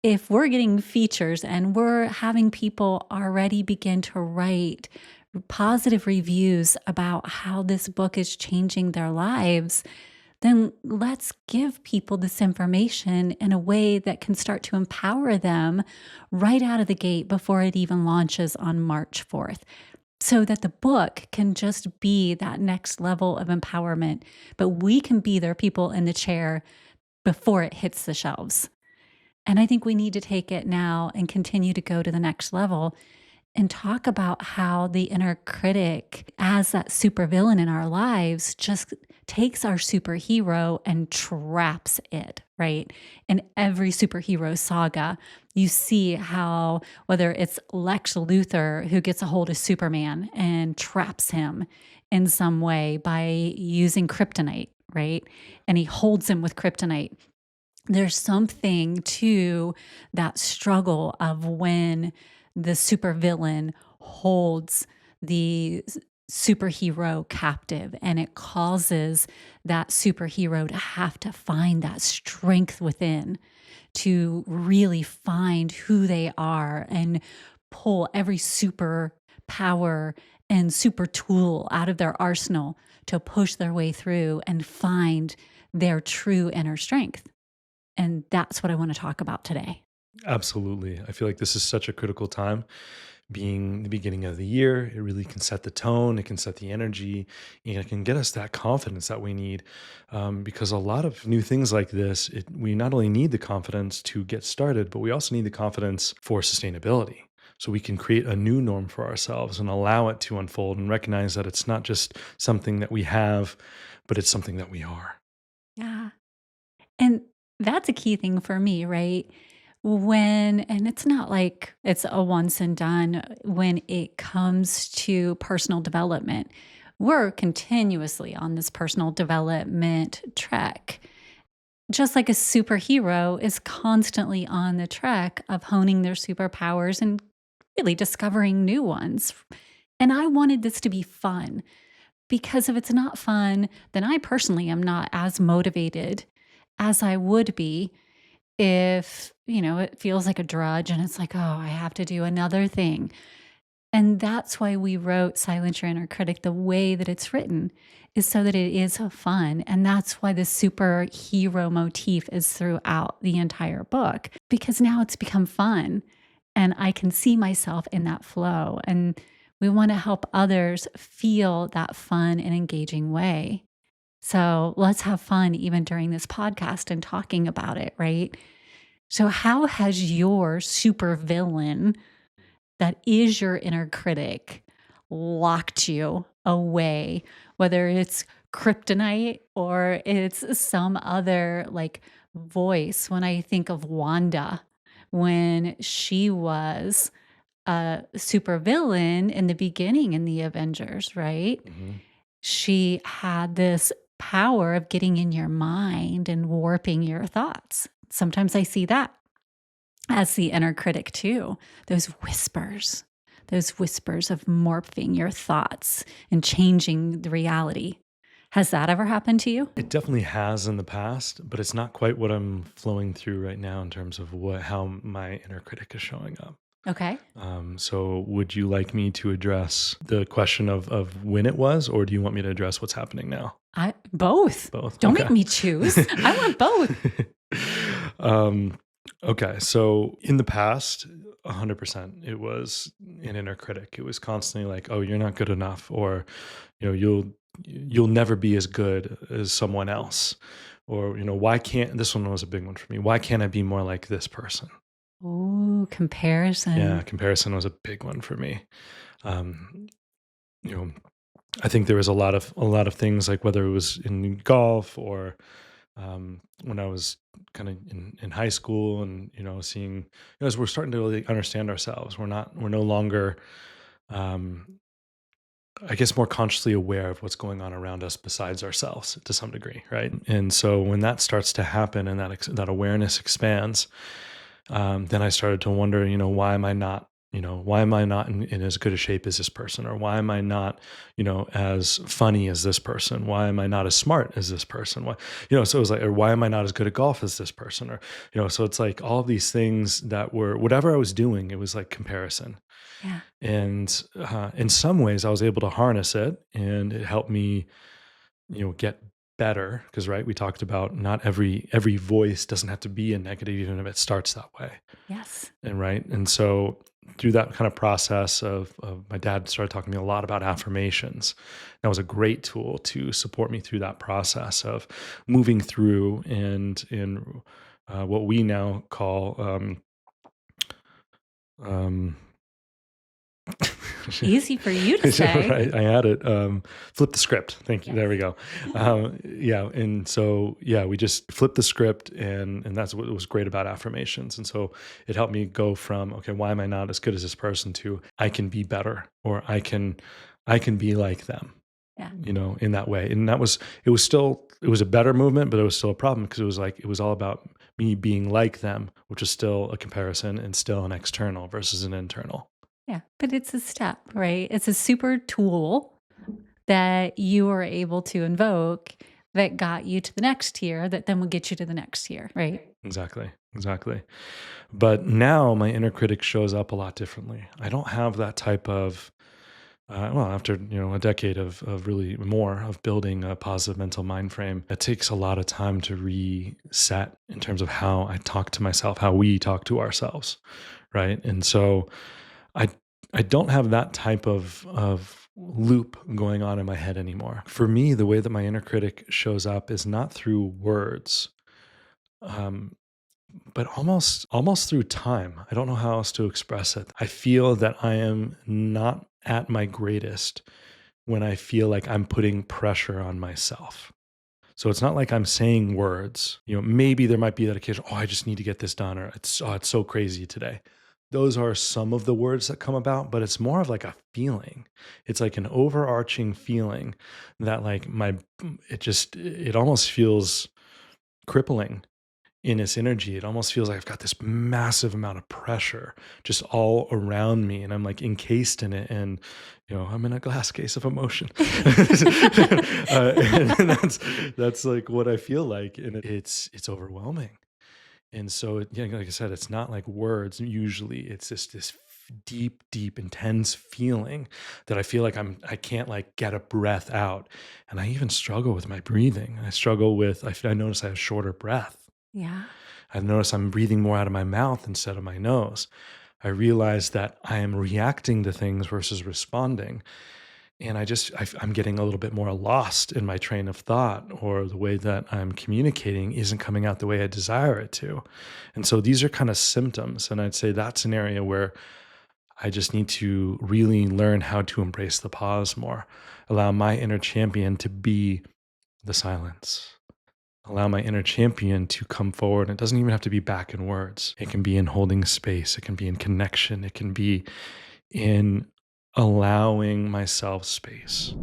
if we're getting features and we're having people already begin to write positive reviews about how this book is changing their lives, then let's give people this information in a way that can start to empower them right out of the gate before it even launches on March 4th. So that the book can just be that next level of empowerment, but we can be their people in the chair before it hits the shelves. And I think we need to take it now and continue to go to the next level and talk about how the inner critic, as that supervillain in our lives, just takes our superhero and traps it, right? In every superhero saga, you see how, whether it's Lex Luthor who gets a hold of Superman and traps him in some way by using kryptonite, right? And he holds him with kryptonite. There's something to that struggle of when the supervillain holds the superhero captive, and it causes that superhero to have to find that strength within to really find who they are and pull every super power and super tool out of their arsenal to push their way through and find their true inner strength. And that's what I want to talk about today. Absolutely. I feel like this is such a critical time. Being the beginning of the year, it really can set the tone, it can set the energy, and it can get us that confidence that we need. Because a lot of new things like this, we not only need the confidence to get started, but we also need the confidence for sustainability. So we can create a new norm for ourselves and allow it to unfold and recognize that it's not just something that we have, but it's something that we are. Yeah. And that's a key thing for me, right? And it's not like it's a once and done when it comes to personal development. We're continuously on this personal development trek, just like a superhero is constantly on the trek of honing their superpowers and really discovering new ones. And I wanted this to be fun because if it's not fun, then I personally am not as motivated as I would be if, it feels like a drudge and it's like, oh, I have to do another thing. And that's why we wrote Silence Your Inner Critic the way that it's written, is so that it is fun. And that's why the superhero motif is throughout the entire book, because now it's become fun and I can see myself in that flow. And we want to help others feel that fun and engaging way. So let's have fun even during this podcast and talking about it, right? So, how has your supervillain that is your inner critic locked you away, whether it's kryptonite or it's some other like voice? When I think of Wanda, when she was a supervillain in the beginning in the Avengers, right? Mhm. She had this power of getting in your mind and warping your thoughts. Sometimes I see that as the inner critic too. Those whispers of morphing your thoughts and changing the reality. Has that ever happened to you? It definitely has in the past, but it's not quite what I'm flowing through right now in terms of how my inner critic is showing up. Okay. So would you like me to address the question of when it was, or do you want me to address what's happening now? I both. Both. Don't Okay. make me choose. I want both. um, okay. So in the past, 100%, it was an inner critic. It was constantly like, "Oh, you're not good enough," or you'll never be as good as someone else, or why can't this one was a big one for me? Why can't I be more like this person? Ooh, Yeah, comparison. comparison was a big one for me. Um, you know, I think there was a lot of things like whether it was in golf or when I was kind of in high school, and seeing as we're starting to really understand ourselves, we're no longer um, I guess more consciously aware of what's going on around us besides ourselves to some degree, right? And so when that starts to happen and that awareness expands, then I started to wonder, why am I not, why am I not in as good a shape as this person? Or why am I not, as funny as this person? Why am I not as smart as this person? So it was like, or why am I not as good at golf as this person? Or, so it's like all of these things that were, whatever I was doing, it was like comparison. Yeah. And in some ways, I was able to harness it, and it helped me, get better. Because right, we talked about not every voice doesn't have to be a negative, even if it starts that way. Yes. And right, and so through that kind of process of my dad started talking to me a lot about affirmations. That was a great tool to support me through that process of moving through and in what we now call um, Easy for you to say. right, I had it. Flip the script. Thank you. Yes. There we go. Yeah, and so yeah, we just flipped the script, and that's what was great about affirmations. And so it helped me go from, okay, why am I not as good as this person, to I can be better, or I can be like them. Yeah. In that way. And it was a better movement, but it was still a problem, because it was all about me being like them, which is still a comparison and still an external versus an internal. Yeah. But it's a step, right? It's a super tool that you were able to invoke that got you to the next tier that then will get you to the next tier, right? Exactly. Exactly. But now my inner critic shows up a lot differently. I don't have that type of after a decade of really more of building a positive mental mind frame, it takes a lot of time to reset in terms of how I talk to myself, how we talk to ourselves, right? And so I I don't have that type of loop going on in my head anymore. For me, the way that my inner critic shows up is not through words, um, but almost through time. I don't know how else to express it. I feel that I am not at my greatest when I feel like I'm putting pressure on myself. So it's not like I'm saying words. Maybe there might be that occasion, oh, I just need to get this done, or it's so crazy today. Those are some of the words that come about, but it's more of like a feeling. It's like an overarching feeling that like it almost feels crippling in its energy. It almost feels like I've got this massive amount of pressure just all around me, and I'm like encased in it, and I'm in a glass case of emotion. And that's like what I feel like, and it's overwhelming. And so, yeah, like I said, it's not like words. Usually, it's just this deep, deep, intense feeling that I feel like I can't like get a breath out, and I even struggle with my breathing. I struggle with. I notice I have shorter breath. Yeah. I've noticed I'm breathing more out of my mouth instead of my nose. I realize that I am reacting to things versus responding. And I'm getting a little bit more lost in my train of thought, or the way that I'm communicating isn't coming out the way I desire it to. And so these are kind of symptoms. And I'd say that's an area where I just need to really learn how to embrace the pause more, allow my inner champion to be the silence. Allow my inner champion to come forward. It doesn't even have to be back in words. It can be in holding space. It can be in connection. It can be in allowing myself space.